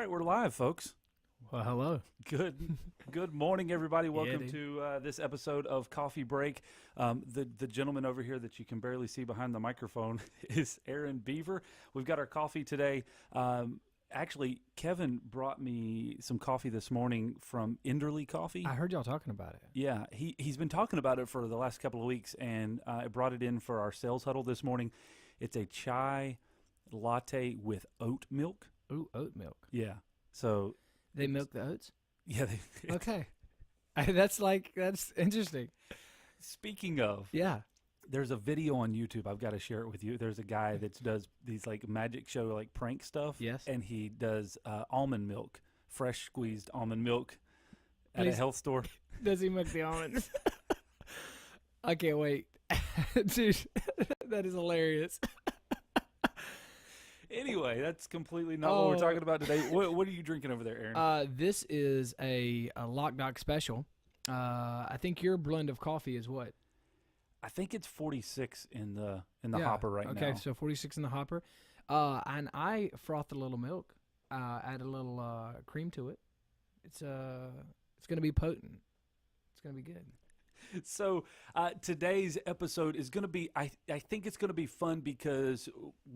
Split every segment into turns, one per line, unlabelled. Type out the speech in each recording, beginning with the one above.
right, we're live, folks.
Well, hello.
Good morning, everybody. Welcome to this episode of Coffee Break. The gentleman over here that you can barely see behind the microphone is Aaron Beaver. We've got our coffee today. Actually, Kevin brought me some coffee this morning from Enderly Coffee.
I heard y'all talking about it.
Yeah, he's been talking about it for the last couple of weeks, and I brought it in for our sales huddle this morning. It's a chai latte with oat milk.
Ooh, oat milk.
Yeah. So
they milk the oats?
Yeah.
Okay. That's interesting.
Speaking of,
yeah,
there's a video on YouTube. I've got to share it with you. There's a guy that does these like magic show, like prank stuff.
Yes.
And he does almond milk, fresh squeezed almond milk at a health store.
Does he milk the almonds? I can't wait. Dude, that is hilarious.
Anyway, that's completely not what we're talking about today. What are you drinking over there, Aaron?
This is a Loc-Doc special. I think your blend of coffee is what?
I think it's 46 in the hopper right now.
Okay, so 46 in the hopper. And I froth a little milk, add a little cream to it. It's going to be potent. It's going to be good.
So today's episode is going to be, I think it's going to be fun because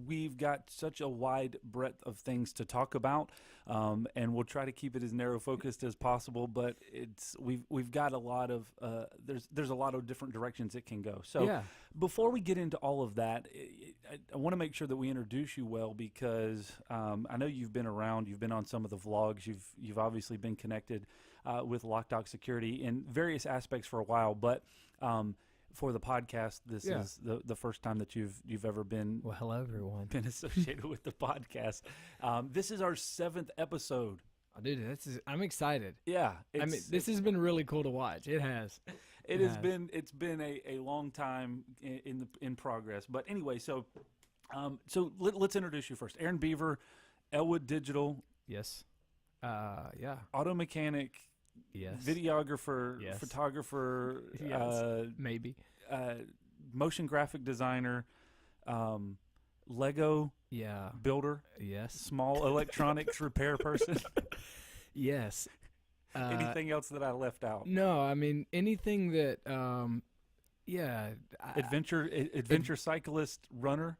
we've got such a wide breadth of things to talk about, and we'll try to keep it as narrow focused as possible. But we've got a lot of there's a lot of different directions it can go. So before we get into all of that, I want to make sure that we introduce you well because I know you've been around, you've been on some of the vlogs, you've obviously been connected with Loc-Doc Security in various aspects for a while, but for the podcast, this is the first time that you've ever been.
Well, hello everyone.
Been associated with the podcast. This is our 7th episode.
Oh, dude, I'm excited.
Yeah,
this has been really cool to watch. It has.
It's been a long time in progress. But anyway, so let's introduce you first. Aaron Beaver, Elwood Digital.
Yes. Yeah.
Auto mechanic.
Yes.
Videographer,
yes.
Photographer,
yes. Maybe,
motion graphic designer, Lego builder,
yes,
small electronics repair person.
Yes.
Anything else that I left out?
No, I mean anything that,
adventure cyclist, runner.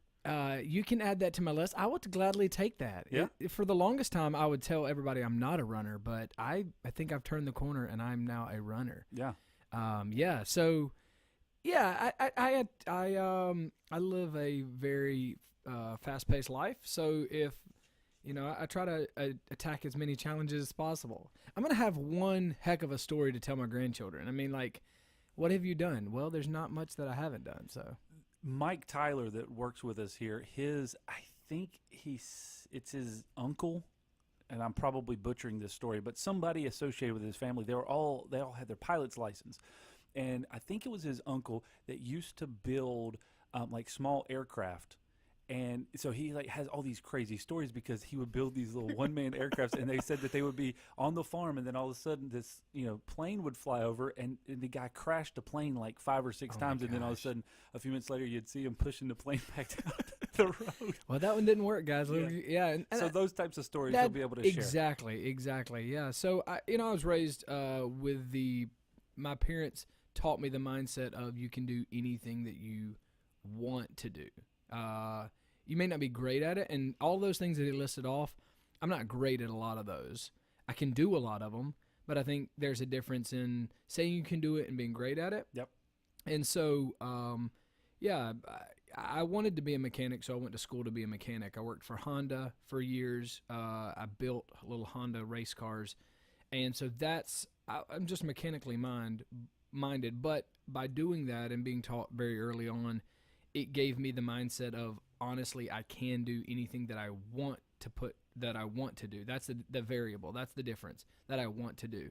You can add that to my list. I would gladly take that.
Yeah.
For the longest time, I would tell everybody I'm not a runner, but I think I've turned the corner and I'm now a runner.
Yeah.
Yeah. So, yeah, I live a very fast-paced life. So if I try to attack as many challenges as possible. I'm gonna have one heck of a story to tell my grandchildren. I mean, like, what have you done? Well, there's not much that I haven't done. So.
Mike Tyler that works with us here, I think it's his uncle, and I'm probably butchering this story, but somebody associated with his family, they all had their pilot's license. And I think it was his uncle that used to build like small aircraft. And so he has all these crazy stories because he would build these little one-man aircrafts, and they said that they would be on the farm, and then all of a sudden this plane would fly over, and the guy crashed the plane like 5 or 6 times, and then all of a sudden a few minutes later you'd see him pushing the plane back down the road.
Well, that one didn't work, guys. Yeah. And
so those types of stories you'll be able to share.
Exactly. Yeah. So I was raised with my parents taught me the mindset of you can do anything that you want to do. You may not be great at it, and all those things that he listed off, I'm not great at a lot of those. I can do a lot of them, but I think there's a difference in saying you can do it and being great at it.
Yep.
And so, I wanted to be a mechanic, so I went to school to be a mechanic. I worked for Honda for years. I built little Honda race cars, and so I'm just mechanically minded. But by doing that and being taught very early on, it gave me the mindset of, honestly, I can do anything that I want to do. That's the variable. That's the difference that I want to do.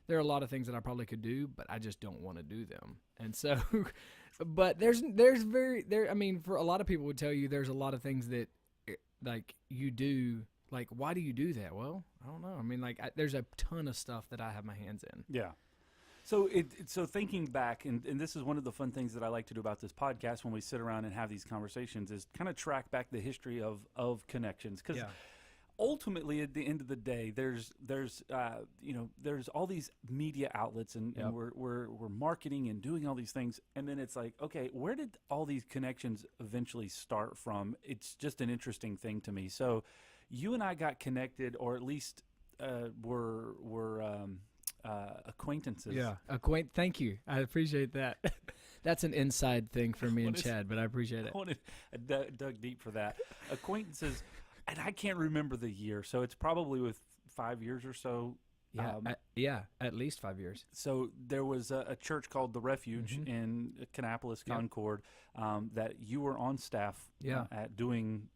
There are a lot of things that I probably could do, but I just don't want to do them. And so, but there's I mean, for a lot of people would tell you there's a lot of things that like you do. Like, why do you do that? Well, I don't know. I mean, like, there's a ton of stuff that I have my hands in.
Yeah. So so thinking back, and this is one of the fun things that I like to do about this podcast when we sit around and have these conversations, is kind of track back the history of connections. Because ultimately, at the end of the day, there's all these media outlets, and we're marketing and doing all these things, and then it's like, okay, where did all these connections eventually start from? It's just an interesting thing to me. So, you and I got connected, or at least were acquaintances.
Yeah, Thank you. I appreciate that. That's an inside thing for me and Chad, but I appreciate it.
I dug deep for that. Acquaintances, and I can't remember the year, so it's probably with 5 years or so.
Yeah, at least 5 years.
So there was a church called The Refuge in Kannapolis, Concord, that you were on staff at doing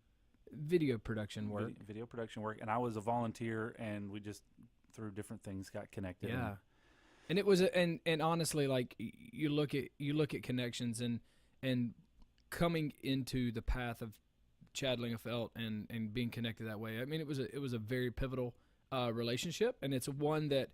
video production work.
Video production work, and I was a volunteer, and we just through different things got connected.
Yeah. And it was and honestly, like, you look at connections and coming into the path of Chad Lingefelt and being connected that way. I mean, it was a very pivotal relationship, and it's one that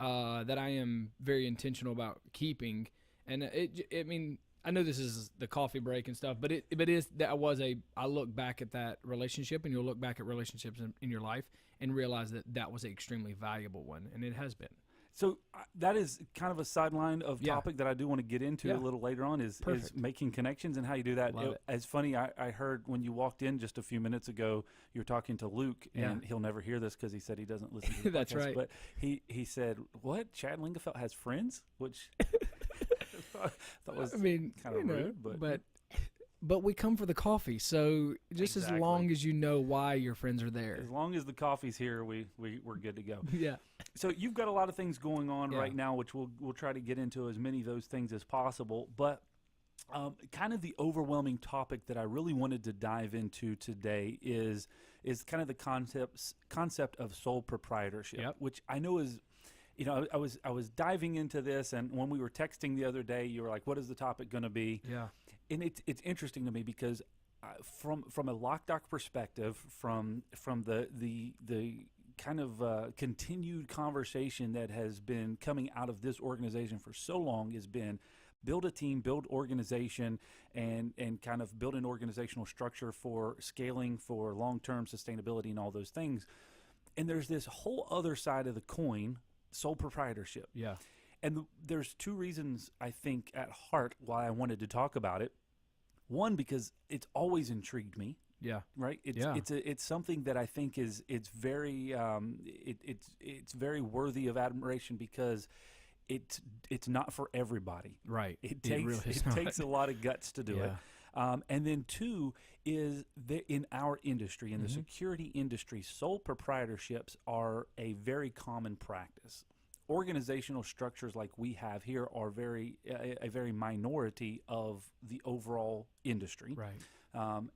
I am very intentional about keeping. And I mean, I know this is the coffee break and stuff, but I look back at that relationship, and you'll look back at relationships in your life and realize that was an extremely valuable one, and it has been.
So that is kind of a sideline of topic that I do want to get into a little later on is making connections and how you do that. It's funny, I heard when you walked in just a few minutes ago, you were talking to Luke, and he'll never hear this because he said he doesn't listen to the
That's
podcast,
right.
But he said, what? Chad Lingefelt has friends? Which I thought was kind of rude.
But we come for the coffee, so just as long as you know why your friends are there.
As long as the coffee's here, we're good to go.
Yeah.
So you've got a lot of things going on right now, which we'll try to get into as many of those things as possible. But kind of the overwhelming topic that I really wanted to dive into today is kind of the concept of sole proprietorship, which I know is, you know, I was diving into this, and when we were texting the other day, you were like, "What is the topic going to be?"
Yeah.
And it's interesting to me because from a Loc-Doc perspective, from the kind of continued conversation that has been coming out of this organization for so long has been build a team, build organization, and kind of build an organizational structure for scaling, for long-term sustainability, and all those things. And there's this whole other side of the coin, sole proprietorship.
Yeah.
And there's two reasons, I think, at heart why I wanted to talk about it. One, because it's always intrigued me.
Yeah.
Right. It's something that I think it's very very worthy of admiration because it's not for everybody.
Right.
It takes a lot of guts to do it. And then two is that in our industry, in the security industry, sole proprietorships are a very common practice. Organizational structures like we have here are a very minority of the overall industry.
Right.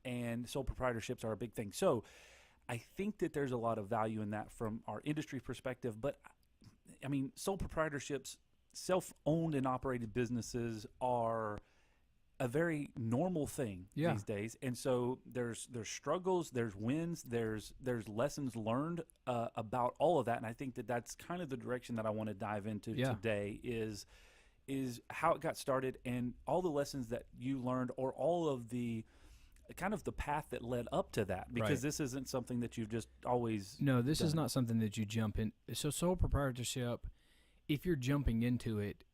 And sole proprietorships are a big thing. So I think that there's a lot of value in that from our industry perspective. But, I mean, sole proprietorships, self-owned and operated businesses are a very normal thing these days. And so there's struggles, there's wins, there's lessons learned about all of that. And I think that that's kind of the direction that I want to dive into today is how it got started and all the lessons that you learned, or all of the kind of the path that led up to that, because this isn't something that you've just always
this is not something that you jump in. So sole proprietorship, if you're jumping into it,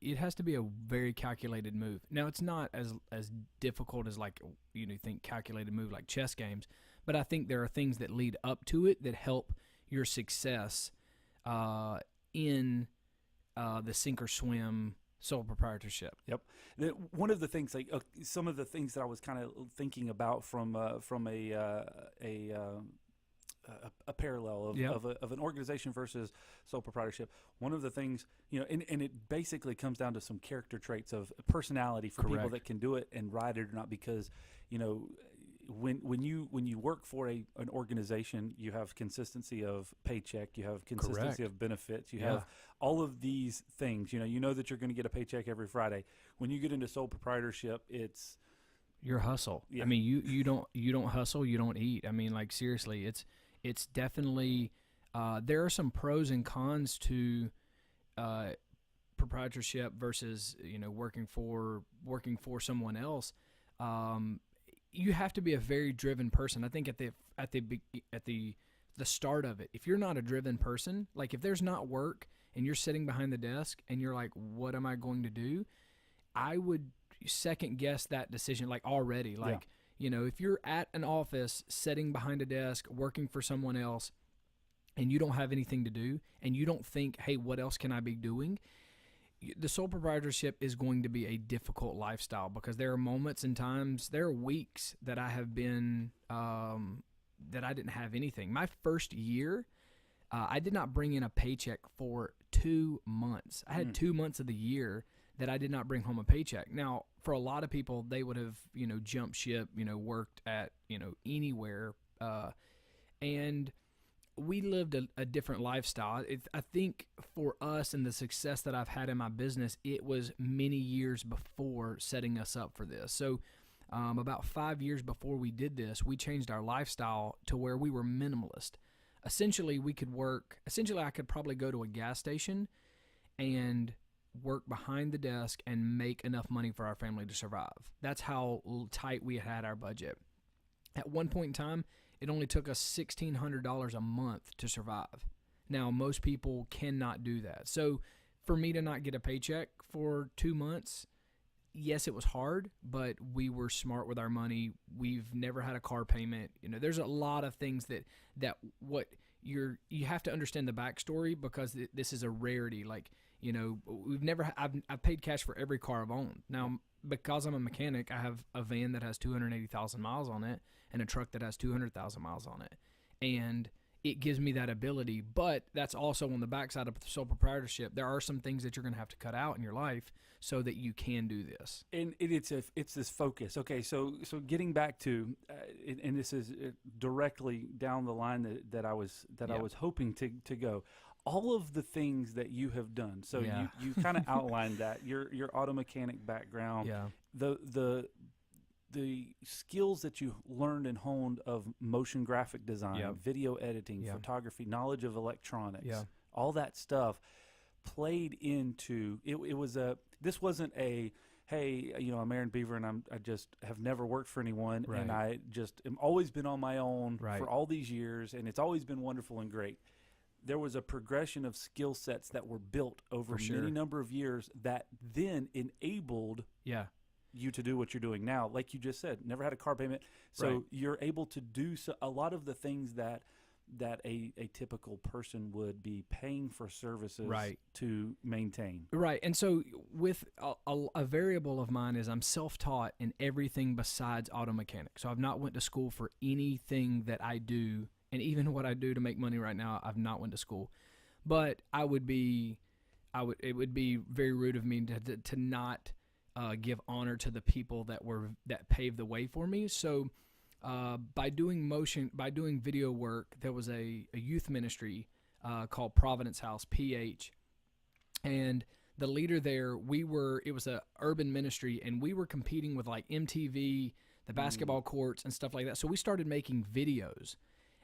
it has to be a very calculated move. Now, it's not as difficult as, like, you know, think calculated move like chess games, but I think there are things that lead up to it that help your success in the sink or swim sole proprietorship.
Yep. One of the things, like some of the things that I was kind of thinking about from a parallel of an organization versus sole proprietorship. One of the things, you know, and it basically comes down to some character traits of personality for people that can do it and ride it or not. Because, you know, when you work for an organization, you have consistency of paycheck, you have consistency of benefits, you have all of these things. You know that you're going to get a paycheck every Friday. When you get into sole proprietorship, it's
your hustle. I mean, you don't hustle, you don't eat. I mean, like, seriously, it's definitely there are some pros and cons to proprietorship versus, you know, working for someone else. you have to be a very driven person. I think at the start of it, if you're not a driven person, like if there's not work and you're sitting behind the desk and you're like, what am I going to do? I would second guess that decision like already. Like, you know, if you're at an office sitting behind a desk working for someone else and you don't have anything to do and you don't think, hey, what else can I be doing? The sole proprietorship is going to be a difficult lifestyle because there are moments and times, there are weeks that I have been, that I didn't have anything. My first year, I did not bring in a paycheck for 2 months. I had 2 months of the year that I did not bring home a paycheck. Now, for a lot of people, they would have, you know, jumped ship, you know, worked at, you know, anywhere. And we lived a different lifestyle. I think for us and the success that I've had in my business, it was many years before setting us up for this. So about 5 years before we did this, we changed our lifestyle to where we were minimalist. Essentially, I could probably go to a gas station and work behind the desk and make enough money for our family to survive. That's how tight we had our budget. At one point in time, it only took us $1,600 a month to survive. Now, most people cannot do that. So for me to not get a paycheck for 2 months, yes, it was hard, but we were smart with our money. We've never had a car payment. You know, there's a lot of things that what you have to understand the backstory because this is a rarity. Like, you know, I've paid cash for every car I've owned. Now, because I'm a mechanic, I have a van that has 280,000 miles on it and a truck that has 200,000 miles on it. And it gives me that ability, but that's also on the backside of sole proprietorship. There are some things that you're going to have to cut out in your life so that you can do this.
And it's this focus. Okay, so getting back to, and this is directly down the line that I was hoping to go. All of the things that you have done. So you kind of outlined that your auto mechanic background.
Yeah.
The skills that you learned and honed of motion graphic design, video editing, photography, knowledge of electronics, all that stuff played into it. This wasn't a, hey, you know, I'm Aaron Beaver and I just have never worked for anyone and I just am always been on my own for all these years and it's always been wonderful and great. There was a progression of skill sets that were built over many number of years that then enabled you to do what you're doing now. Like you just said, never had a car payment. So you're able to do a lot of the things that a typical person would be paying for services to maintain.
Right. And so with a variable of mine is I'm self-taught in everything besides auto mechanic. So I've not went to school for anything that I do. And even what I do to make money right now, I've not went to school. But it would be very rude of me to not give honor to the people that paved the way for me. So by doing video work, there was a youth ministry called Providence House, PH. And the leader there, it was a urban ministry, and we were competing with like MTV, the basketball courts and stuff like that. So we started making videos.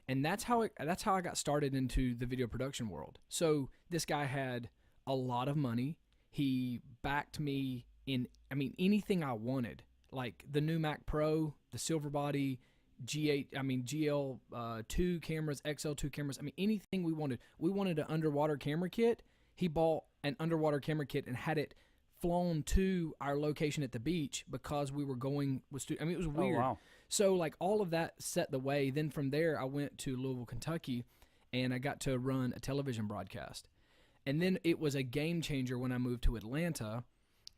And that's how I got started into the video production world. So this guy had a lot of money. He backed me in, anything I wanted, like the new Mac Pro, the silver body, GL2 cameras, XL2 cameras. Anything we wanted. We wanted an underwater camera kit. He bought an underwater camera kit and had it flown to our location at the beach because we were going with it was weird. Oh, wow. So like all of that set the way. Then from there I went to Louisville, Kentucky, and I got to run a television broadcast. And then it was a game changer when I moved to Atlanta,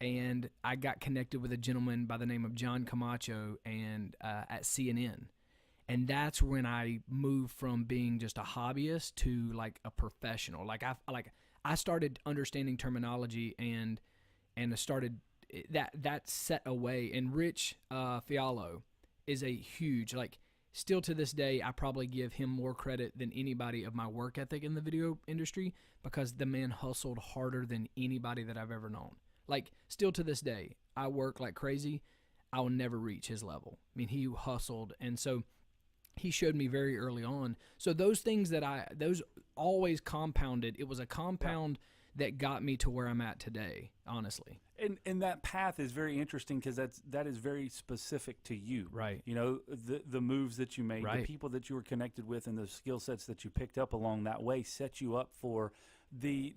and I got connected with a gentleman by the name of John Camacho and at CNN. And that's when I moved from being just a hobbyist to like a professional. I started understanding terminology and I started that set away. And Rich Fialo is a huge, still to this day, I probably give him more credit than anybody of my work ethic in the video industry because the man hustled harder than anybody that I've ever known. Still to this day, I work like crazy. I will never reach his level. He hustled. And so he showed me very early on. So those things those always compounded. It was a compound that got me to where I'm at today, honestly.
And that path is very interesting because that is very specific to you.
Right.
You know, the moves that you made,
Right.
the people that you were connected with, and the skill sets that you picked up along that way set you up for the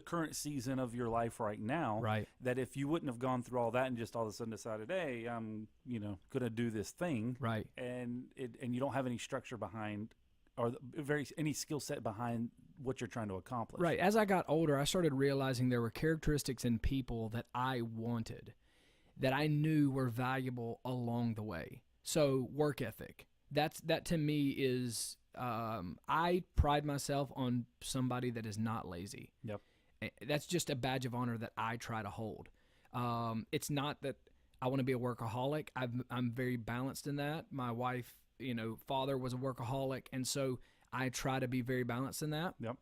current season of your life right now.
Right.
That if you wouldn't have gone through all that and just all of a sudden decided, hey, I'm, you know, going to do this thing.
Right.
And you don't have any structure behind or any skill set behind what you're trying to accomplish.
Right. As I got older, I started realizing there were characteristics in people that I wanted, that I knew were valuable along the way. So work ethic. That to me is, I pride myself on somebody that is not lazy.
Yep.
That's just a badge of honor that I try to hold. It's not that I want to be a workaholic. I'm very balanced in that. My wife, you know, father was a workaholic, and so I try to be very balanced in that.
Yep.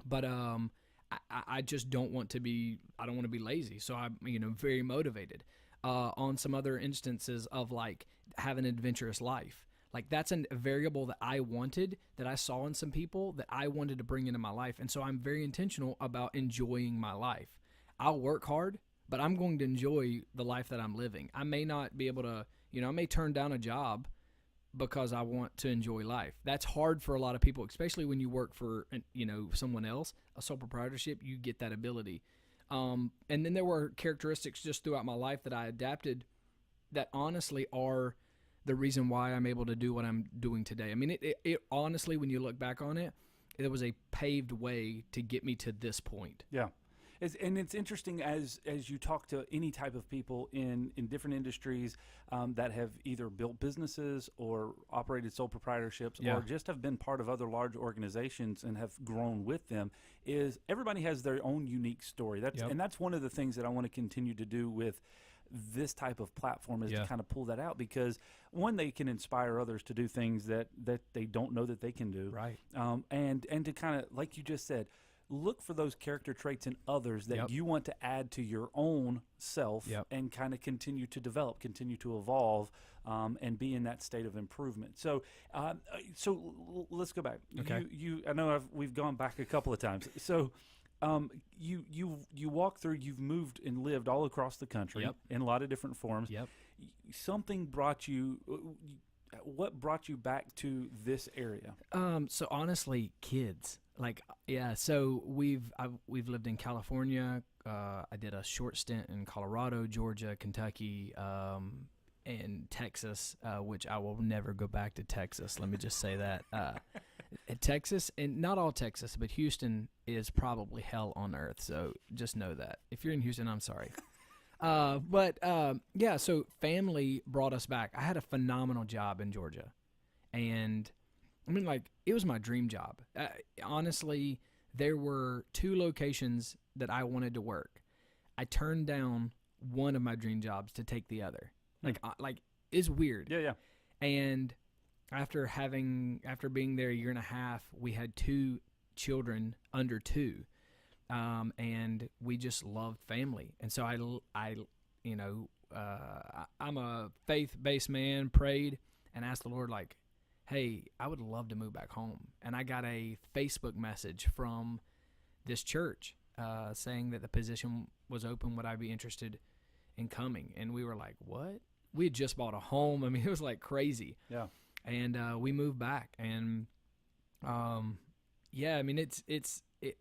But I just don't want to be. I don't want to be lazy. So I'm, you know, very motivated. On some other instances of like having an adventurous life, like that's a variable that I wanted, that I saw in some people, that I wanted to bring into my life, and so I'm very intentional about enjoying my life. I'll work hard, but I'm going to enjoy the life that I'm living. I may not be able to, you know, I may turn down a job because I want to enjoy life. That's hard for a lot of people, especially when you work for, you know, someone else. A sole proprietorship, you get that ability. And then there were characteristics just throughout my life that I adapted that honestly are the reason why I'm able to do what I'm doing today. I mean, it honestly, when you look back on it, it was a paved way to get me to this point.
Yeah. And it's interesting as you talk to any type of people in different industries that have either built businesses or operated sole proprietorships
Yeah.
or just have been part of other large organizations and have grown with them, is everybody has their own unique story. And that's one of the things that I want to continue to do with this type of platform is to kind of pull that out, because one, they can inspire others to do things that they don't know that they can do.
Right.
And to kind of, like you just said, look for those character traits in others that you want to add to your own self and kind of continue to develop, continue to evolve, and be in that state of improvement. So, let's go back.
Okay.
I know we've gone back a couple of times. So, you walk through. You've moved and lived all across the country in a lot of different forms.
Yep.
Something brought you. What brought you back to this area?
So honestly, kids. Like, yeah, so we've lived in California. I did a short stint in Colorado, Georgia, Kentucky, and Texas, which I will never go back to Texas. Let me just say that. Texas, and not all Texas, but Houston is probably hell on earth. So just know that. If you're in Houston, I'm sorry. Yeah, so family brought us back. I had a phenomenal job in Georgia, and I mean, like, it was my dream job. Honestly, there were 2 locations that I wanted to work. I turned down one of my dream jobs to take the other. Like it's weird.
Yeah.
And after being there a year and a half, we had 2 children under 2. And we just loved family. And so I'm a faith-based man, prayed and asked the Lord, like, hey, I would love to move back home. And I got a Facebook message from this church saying that the position was open. Would I be interested in coming? And we were like, what? We had just bought a home. I mean, it was like crazy.
Yeah.
And we moved back. And, I mean,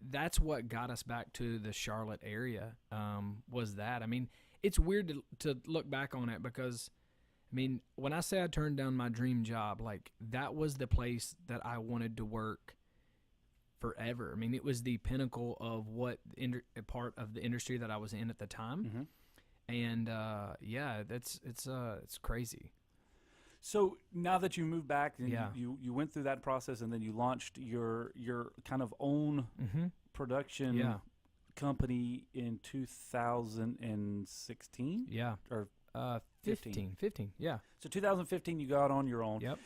that's what got us back to the Charlotte area, was that. I mean, it's weird to look back on it because, I mean, when I say I turned down my dream job, like, that was the place that I wanted to work forever. I mean, it was the pinnacle of what part of the industry that I was in at the time.
Mm-hmm.
And it's crazy.
So now that you moved back and you went through that process, and then you launched your kind of own production company in 2016?
Yeah.
Or
15. Yeah.
So 2015, you got on your own.
Yep.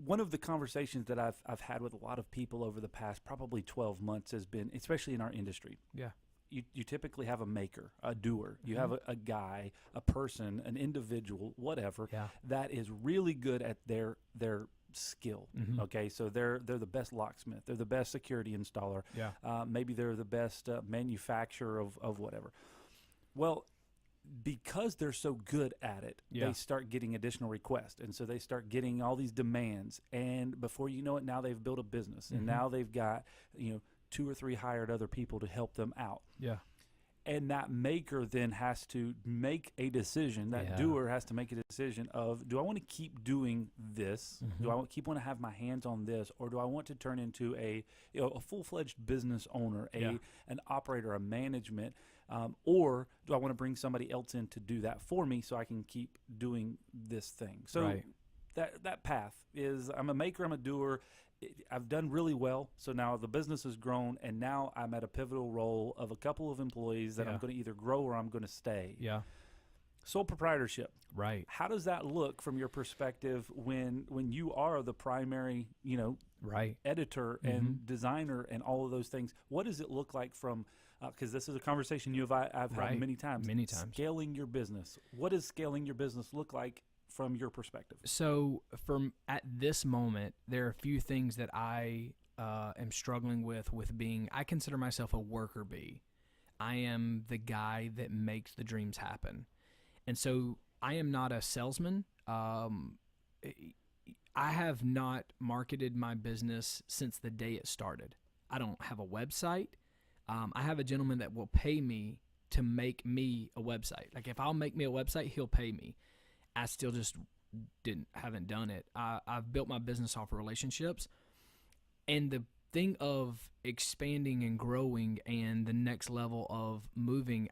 One of the conversations that I've had with a lot of people over the past probably 12 months has been, especially in our industry.
Yeah.
You typically have a maker, a doer. You have a guy, a person, an individual, whatever, that is really good at their skill.
Mhm.
Okay, so they're the best locksmith, they're the best security installer.
Yeah.
Maybe they're the best manufacturer of whatever. Well, because they're so good at it,
Yeah.
they start getting additional requests, and so they start getting all these demands. And before you know it, now they've built a business, and
Mhm.
now they've got 2 or 3 hired other people to help them out.
Yeah.
And that maker then has to make a decision. That
Yeah.
doer has to make a decision of, do I want to keep doing this?
Mhm.
Do I want to have my hands on this, or do I want to turn into a full-fledged business owner,
Yeah.
an operator, a management, or do I want to bring somebody else in to do that for me so I can keep doing this thing? So
Right.
that path is, I'm a maker, I'm a doer. I've done really well, so now the business has grown, and now I'm at a pivotal role of a couple of employees that I'm
Yeah.
going to either grow or I'm going to stay.
Yeah.
Sole proprietorship.
Right.
How does that look from your perspective when you are the primary,
Right.
editor and designer and all of those things? What does it look like from? Because this is a conversation I've had
Right.
many times.
Many times.
Scaling your business. What does scaling your business look like from your perspective?
So at this moment, there are a few things that I am struggling with being. I consider myself a worker bee. I am the guy that makes the dreams happen, and so I am not a salesman. I have not marketed my business since the day it started. I don't have a website. I have a gentleman that will pay me to make me a website. Like if I'll make me a website, he'll pay me. I still just haven't done it. I've built my business off of relationships, and the thing of expanding and growing and the next level of moving,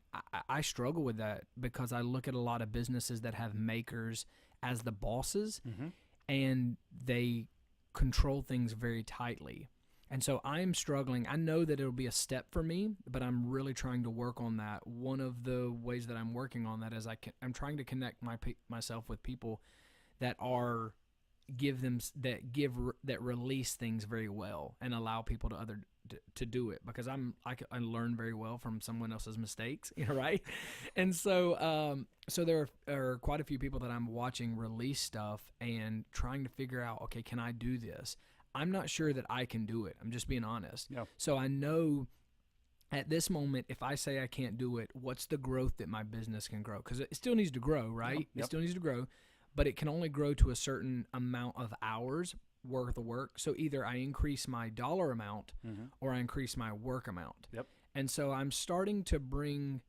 I struggle with that because I look at a lot of businesses that have makers as the bosses, and they control things very tightly. And so I'm struggling. I know that it'll be a step for me, but I'm really trying to work on that. One of the ways that I'm working on that is I'm trying to connect myself with people that release things very well and allow people to do it, because I learn very well from someone else's mistakes, right? And so there are quite a few people that I'm watching release stuff and trying to figure out, okay, can I do this? I'm not sure that I can do it. I'm just being honest.
Yeah.
So I know at this moment, if I say I can't do it, what's the growth that my business can grow? Because it still needs to grow, right?
Yep.
It still needs to grow, but it can only grow to a certain amount of hours worth of work. So either I increase my dollar amount or I increase my work amount.
Yep.
And so I'm starting to bring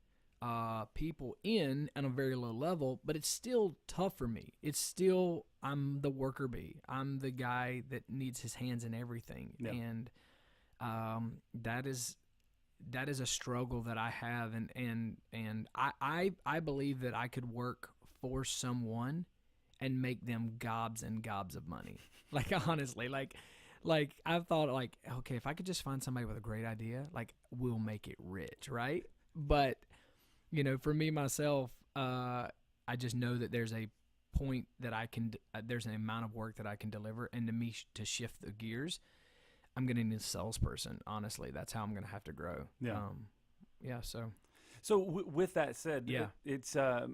people in at a very low level, but it's still tough for me. It's still, I'm the worker bee. I'm the guy that needs his hands in everything.
Yeah.
And that is a struggle that I have. And I believe that I could work for someone and make them gobs and gobs of money. Like, honestly, like I've thought, like, okay, if I could just find somebody with a great idea, like, we'll make it rich, right? But for me, myself, I just know that there's a point that there's an amount of work that I can deliver. And to me, to shift the gears, I'm going to need a salesperson. Honestly, that's how I'm going to have to grow.
Yeah.
So
with that said,
Yeah.
it's so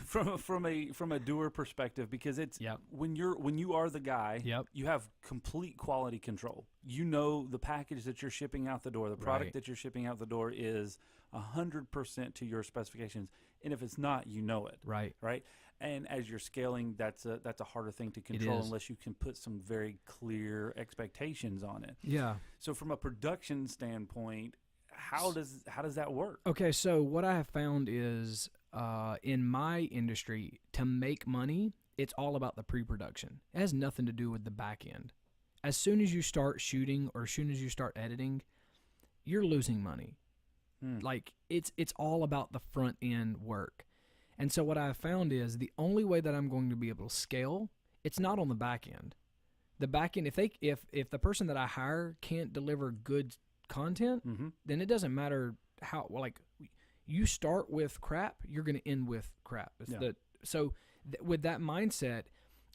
from a doer perspective, because it's
Yep.
when you are the guy,
Yep.
you have complete quality control. You know the package that you're shipping out the door, the product
Right.
that you're shipping out the door is 100% to your specifications, and if it's not, you know it.
Right.
And as you're scaling, that's a harder thing to control
is.
unless you can put some very clear expectations on it.
Yeah.
So from a production standpoint, how does that work?
Okay, so what I have found is in my industry, to make money, it's all about the pre-production. It has nothing to do with the back end. As soon as you start shooting or as soon as you start editing, you're losing money. Like, it's all about the front end work. And so what I have found is the only way that I'm going to be able to scale, it's not on the back end. The back end, if the person that I hire can't deliver good content, then it doesn't matter how, like, you start with crap, you're going to end with crap. With that mindset,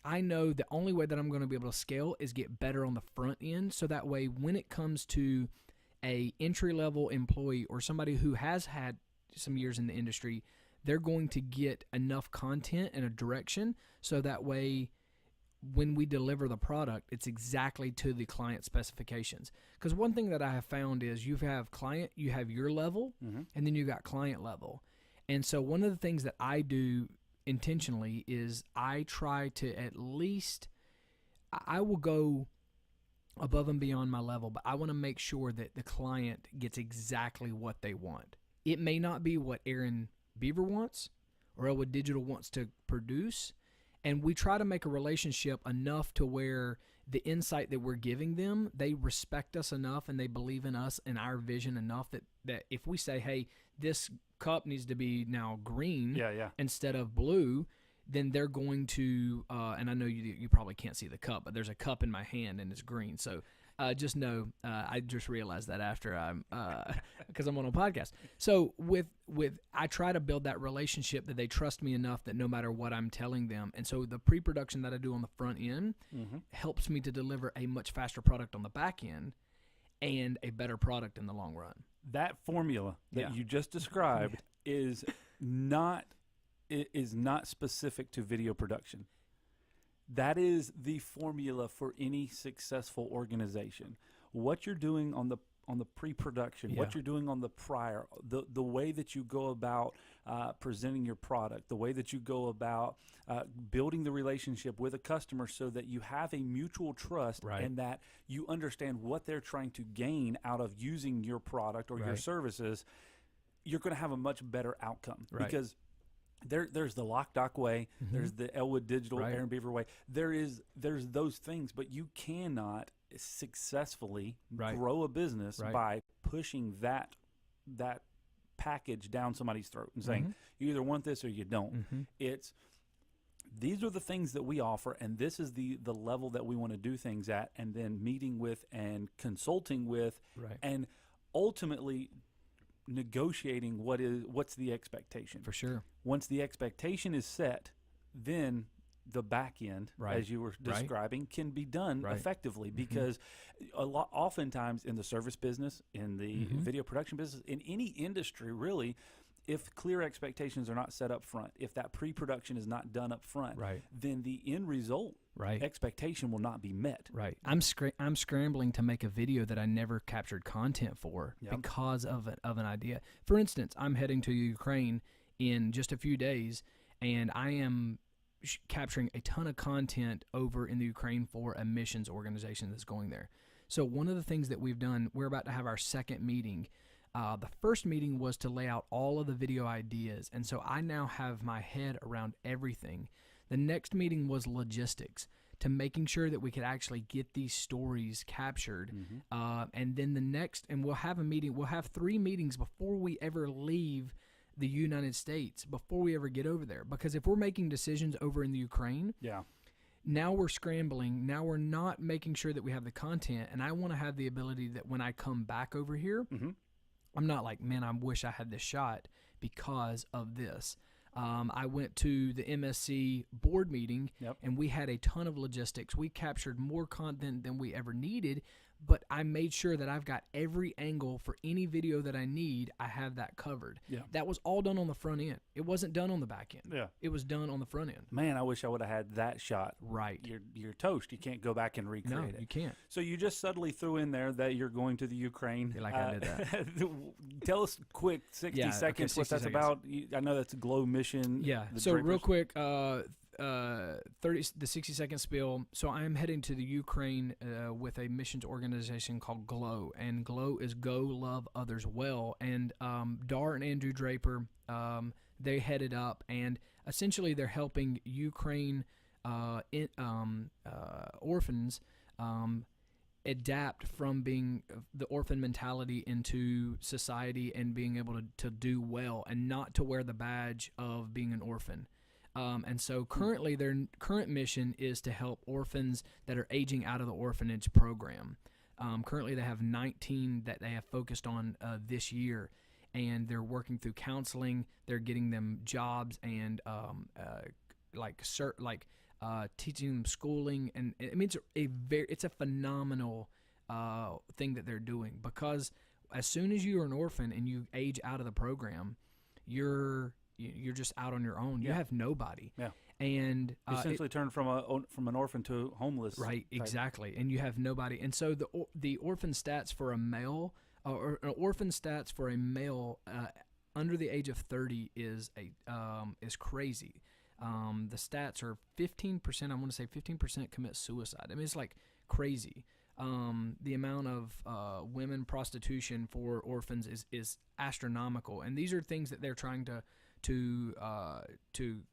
I know the only way that I'm going to be able to scale is get better on the front end, so that way when it comes to a entry-level employee or somebody who has had some years in the industry, they're going to get enough content and a direction, so that way when we deliver the product, it's exactly to the client specifications. Because one thing that I have found is you have your level, and then you got client level. And so one of the things that I do intentionally is I try to at least, I will go above and beyond my level, but I want to make sure that the client gets exactly what they want. It may not be what Aaron Beaver wants or Elwood Digital wants to produce, and we try to make a relationship enough to where the insight that we're giving them, they respect us enough and they believe in us and our vision enough that if we say, hey, this cup needs to be now green instead of blue, then they're going to, and I know you probably can't see the cup, but there's a cup in my hand and it's green. So just know, I just realized that after because I'm on a podcast. So I try to build that relationship that they trust me enough that no matter what I'm telling them. And so the pre-production that I do on the front end helps me to deliver a much faster product on the back end and a better product in the long run.
That formula that you just described is not specific to video production. That is the formula for any successful organization. What you're doing on the pre-production, what you're doing on the prior, the way that you go about presenting your product, the way that you go about building the relationship with a customer so that you have a mutual trust and that you understand what they're trying to gain out of using your product or your services, you're going to have a much better outcome because there's the Loc-Doc way, there's the Elwood Digital, Aaron Beaver way. There's those things, but you cannot successfully grow a business by pushing that package down somebody's throat and saying, you either want this or you don't. It's these are the things that we offer, and this is the level that we want to do things at, and then meeting with and consulting with and ultimately negotiating what's the expectation. For sure. Once the expectation is set, then the back end, as you were describing, can be done effectively because oftentimes in the service business, in the video production business, in any industry really, if clear expectations are not set up front, if that pre-production is not done up front, then the end result expectation will not be met.
I'm scrambling to make a video that I never captured content for because of an idea. For instance, I'm heading to Ukraine in just a few days, and I am capturing a ton of content over in the Ukraine for a missions organization that's going there. So one of the things that we've done, we're about to have our second meeting. The first meeting was to lay out all of the video ideas, and so I now have my head around everything. The next meeting was logistics, to making sure that we could actually get these stories captured. And then the next, and we'll have 3 meetings before we ever leave the United States, before we ever get over there. Because if we're making decisions over in the Ukraine, now we're scrambling. Now we're not making sure that we have the content, and I want to have the ability that when I come back over here, I'm not like, man, I wish I had this shot because of this. I went to the MSC board meeting, and we had a ton of logistics. We captured more content than we ever needed, but I made sure that I've got every angle for any video that I need. I have that covered. That was all done on the front end. It wasn't done on the back end. It was done on the front end.
Man, I wish I would have had that shot. You're toast. You can't go back and recreate it.
No, you can't.
So you just subtly threw in there that you're going to the Ukraine.
Like I did that.
Tell us quick, 60 seconds, what that's about. I know that's a GLOW mission.
So real quick, the 60-second spiel. So I am heading to the Ukraine with a missions organization called GLOW, and GLOW is Go Love Others Well. And Dar and Andrew Draper, they headed up, and essentially they're helping Ukraine orphans adapt from being the orphan mentality into society and being able to do well and not to wear the badge of being an orphan. And so currently their current mission is to help orphans that are aging out of the orphanage program. Currently they have 19 that they have focused on this year, and they're working through counseling. They're getting them jobs and teaching them schooling. And I mean, it's a phenomenal thing that they're doing, because as soon as you are an orphan and you age out of the program, you're just out on your own. You have nobody. and
essentially turned from an orphan to homeless.
Right,
type.
exactly. And you have nobody. And so the orphan stats for a male, or orphan stats for a male under the age of 30 is crazy. The stats are 15%. I want to say 15% commit suicide. I mean, it's like crazy. The amount of women prostitution for orphans is astronomical, and these are things that they're trying to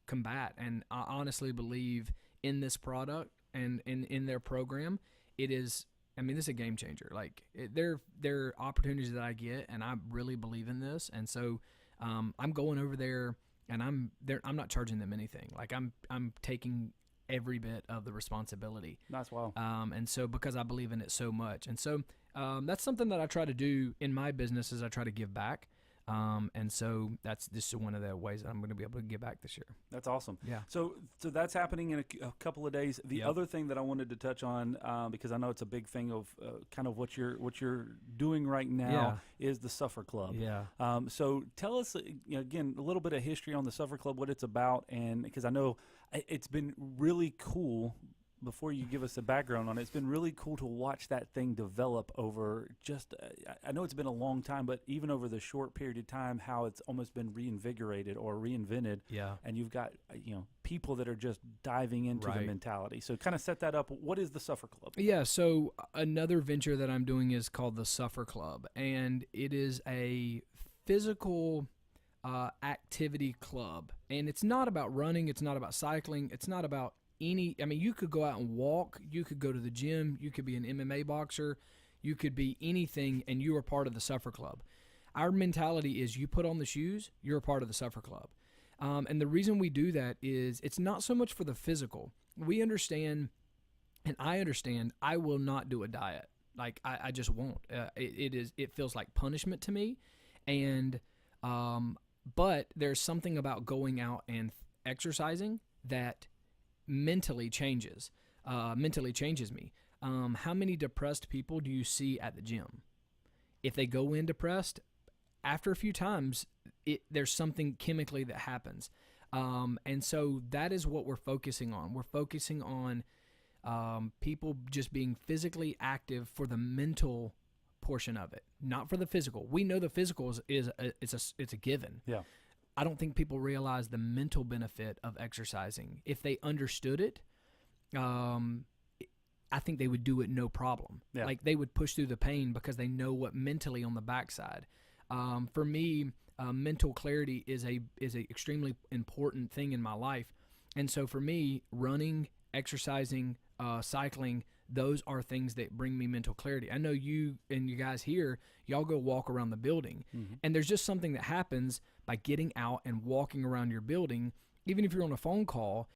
combat. And I honestly believe in this product and in their program, it is. I mean, this is a game changer. Like there are opportunities that I get, and I really believe in this. And so I'm going over there, and I'm not charging them anything. Like I'm taking every bit of the responsibility.
That's wow.
And so because I believe in it so much, and so that's something that I try to do in my business is I try to give back. And so that's just one of the ways that I'm going to be able to give back this year.
That's awesome.
Yeah.
So that's happening in a couple of days. The other thing that I wanted to touch on, because I know it's a big thing of kind of what you're doing right now, is the Suffer Club.
Yeah.
So tell us again a little bit of history on the Suffer Club, what it's about, and because I know it's been really cool. Before you give us a background on it, it's been really cool to watch that thing develop over just, I know it's been a long time, but even over the short period of time, how it's almost been reinvigorated or reinvented.
Yeah.
And you've got, people that are just diving into the mentality. So kind of set that up. What is the Suffer Club? Yeah.
So another venture that I'm doing is called the Suffer Club, and it is a physical activity club. And it's not about running. It's not about cycling. It's not about you could go out and walk, you could go to the gym, you could be an MMA boxer, you could be anything, and you are part of the Suffer Club. Our mentality is you put on the shoes, you're a part of the Suffer Club. And the reason we do that is it's not so much for the physical. We understand, and I understand, I will not do a diet. Like, I just won't. It feels like punishment to me. And but there's something about going out and exercising that mentally changes me. How many depressed people do you see at the gym? If they go in depressed, after a few times, there's something chemically that happens. And so that is what we're focusing on. We're focusing on people just being physically active for the mental portion of it, not for the physical. We know the physical is a given.
Yeah.
I don't think people realize the mental benefit of exercising. If they understood it, I think they would do it no problem.
Yeah.
Like they would push through the pain because they know what mentally on the backside. For me, mental clarity is a extremely important thing in my life. And so for me, running, exercising, cycling, those are things that bring me mental clarity. I know you and you guys here, y'all go walk around the building, and there's just something that happens by getting out and walking around your building. Even if you're on a phone call,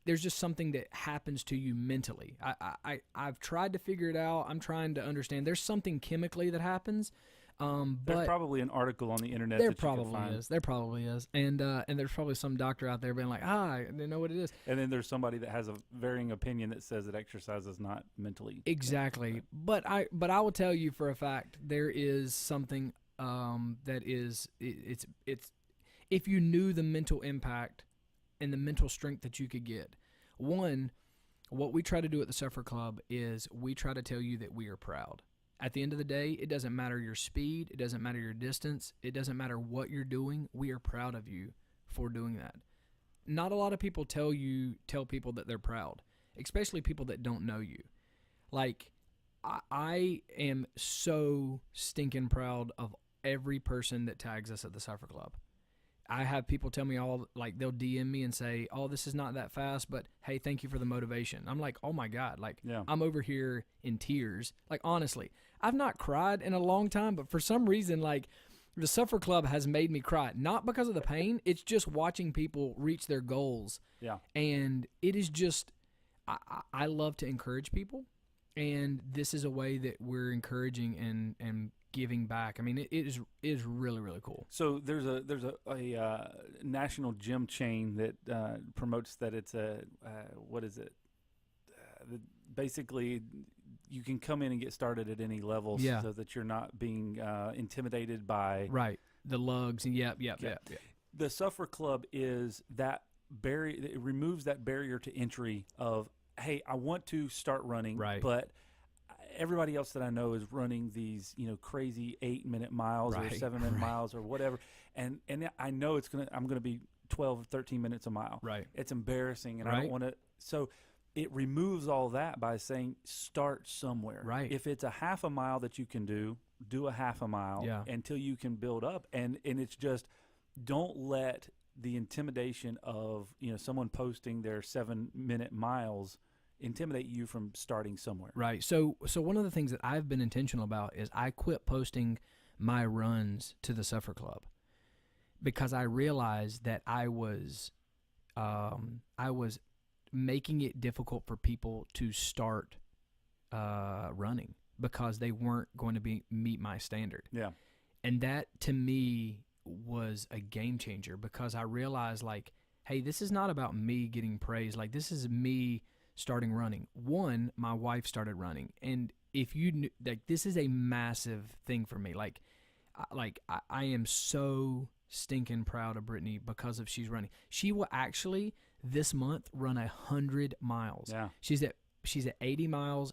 there's just something that happens to you mentally. I've tried to figure it out. I'm trying to understand. There's something chemically that happens.
There's probably an article on the internet.
There probably is. There probably is, and there's probably some doctor out there being like, I didn't know what it is.
And then there's somebody that has a varying opinion that says that exercise is not mentally
exactly. But I will tell you for a fact there is something that is it's if you knew the mental impact and the mental strength that you could get. One, what we try to do at the Suffer Club is we try to tell you that we are proud. At the end of the day, it doesn't matter your speed. It doesn't matter your distance. It doesn't matter what you're doing. We are proud of you for doing that. Not a lot of people tell people that they're proud, especially people that don't know you. Like, I am so stinking proud of every person that tags us at the Suffer Club. I have people tell me they'll DM me and say, oh, this is not that fast, but hey, thank you for the motivation. I'm like, oh my God, I'm over here in tears. Like, honestly, I've not cried in a long time, but for some reason, the Suffer Club has made me cry. Not because of the pain, it's just watching people reach their goals. Yeah. And it is just, I love to encourage people, and this is a way that we're encouraging and giving back. I mean, it is really, really cool.
So there's a national gym chain that promotes that it's basically you can come in and get started at any level, so that you're not being intimidated by
the lugs and yep.
The Suffer Club is that it removes that barrier to entry of, hey, I want to start running,
Right.
but everybody else that I know is running these, crazy 8-minute miles or
Right,
7-minute
right.
miles or whatever. And I know I'm going to be 12 or 13 minutes a mile.
Right.
It's embarrassing, and I
Right.
don't want to. So it removes all that by saying start somewhere.
Right.
If it's a half a mile that you can do a half a mile
Yeah.
until you can build up. And it's just, don't let the intimidation of, someone posting their 7-minute miles intimidate you from starting somewhere.
Right. So one of the things that I've been intentional about is I quit posting my runs to the Suffer Club because I realized that I was making it difficult for people to start running because they weren't going to meet my standard.
Yeah.
And that to me was a game changer because I realized, like, hey, this is not about me getting praise. Like, this is me starting running. One, my wife started running, and if you knew, like, this is a massive thing for me. I am so stinking proud of Brittany because of she's running. She will actually this month run 100 miles.
Yeah.
She's at 80 miles.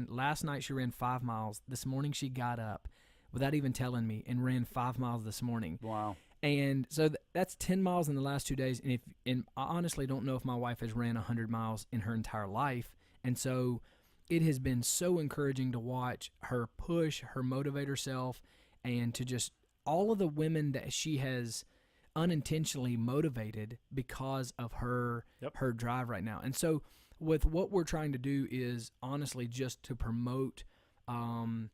Last night she ran 5 miles. This morning she got up without even telling me and ran 5 miles this morning.
Wow.
And so that's 10 miles in the last 2 days. And I honestly don't know if my wife has ran 100 miles in her entire life. And so it has been so encouraging to watch her push, her motivate herself, and to just all of the women that she has unintentionally motivated because of her her drive right now. And so with what we're trying to do is honestly just to promote and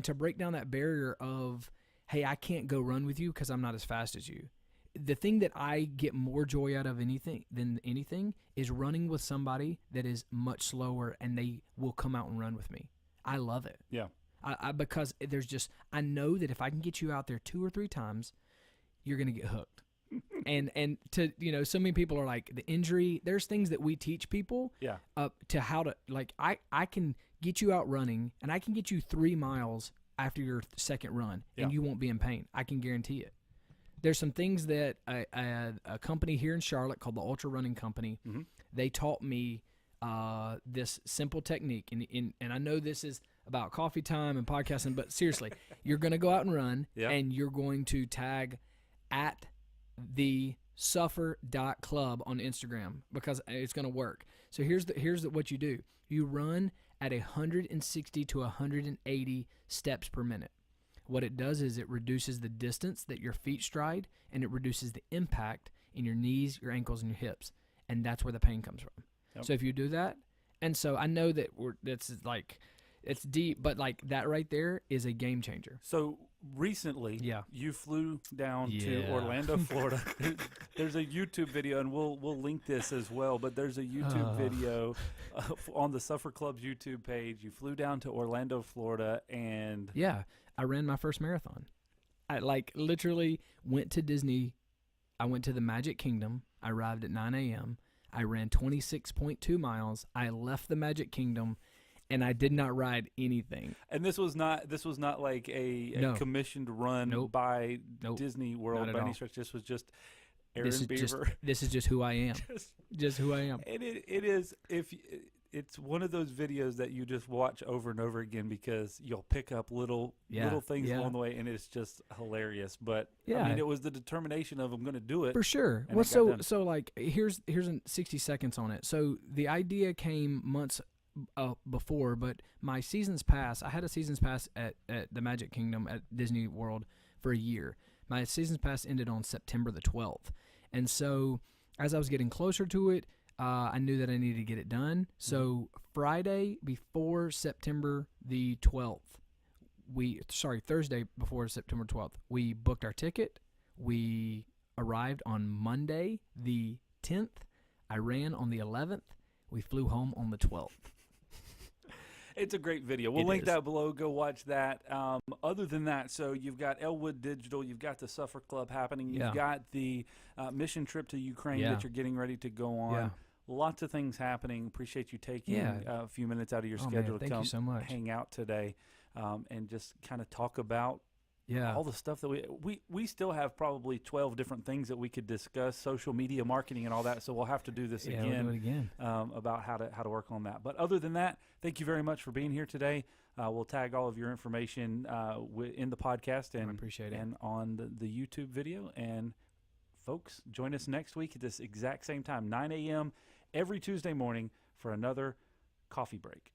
to break down that barrier of, hey, I can't go run with you because I'm not as fast as you. The thing that I get more joy out of than anything is running with somebody that is much slower and they will come out and run with me. I love it.
Yeah.
Because I know that if I can get you out there 2 or 3 times, you're going to get hooked. and to, so many people are like, the injury, there's things that we teach people to how to, like, I can get you out running and I can get you 3 miles after your second run and you won't be in pain. I can guarantee it. There's some things that a company here in Charlotte called the Ultra Running Company, they taught me this simple technique. And I know this is about coffee time and podcasting, but seriously, you're going to go out and run and you're going to tag at the suffer.club on Instagram because it's going to work. So here's what you do. You run at 160 to 180 steps per minute. What it does is it reduces the distance that your feet stride and it reduces the impact in your knees, your ankles, and your hips. And that's where the pain comes from. Yep. So if you do that, and so I know that it's deep, but like that right there is a game changer.
So recently, you flew down to Orlando, Florida. There's a YouTube video, and we'll link this as well. But there's a YouTube video on the Suffer Club's YouTube page. You flew down to Orlando, Florida, and
I ran my first marathon. I literally went to Disney. I went to the Magic Kingdom. I arrived at 9 a.m. I ran 26.2 miles. I left the Magic Kingdom. And I did not ride anything.
And this was not like a commissioned run by Disney World by any stretch. This was just Aaron Beaver.
This is just who I am. just who I am.
And it is, it's one of those videos that you just watch over and over again because you'll pick up little things along the way, and it's just hilarious. But I mean, it was the determination of, I'm going to do it
for sure. Well, so like here's 60 seconds on it. So the idea came months before, but my season's pass, I had a season's pass at the Magic Kingdom at Disney World for a year. My season's pass ended on September the 12th. And so as I was getting closer to it, I knew that I needed to get it done. So Friday before September the 12th, Thursday before September 12th, we booked our ticket. We arrived on Monday the 10th. I ran on the 11th. We flew home on the 12th.
It's a great video. We'll link that below. Go watch that. Other than that, so you've got Elwood Digital, you've got the Suffer Club happening, you've got the mission trip to Ukraine that you're getting ready to go on. Yeah. Lots of things happening. Appreciate you taking a few minutes out of your schedule to come hang out today and just kind of talk about
Yeah.
all the stuff that we still have probably 12 different things that we could discuss, social media marketing and all that. So we'll have to do this
Yeah,
again,
we'll do it again.
About how to work on that. But other than that, thank you very much for being here today. We'll tag all of your information in the podcast and
I appreciate it.
and on the YouTube video. And folks, join us next week at this exact same time, 9 a.m. every Tuesday morning for another coffee break.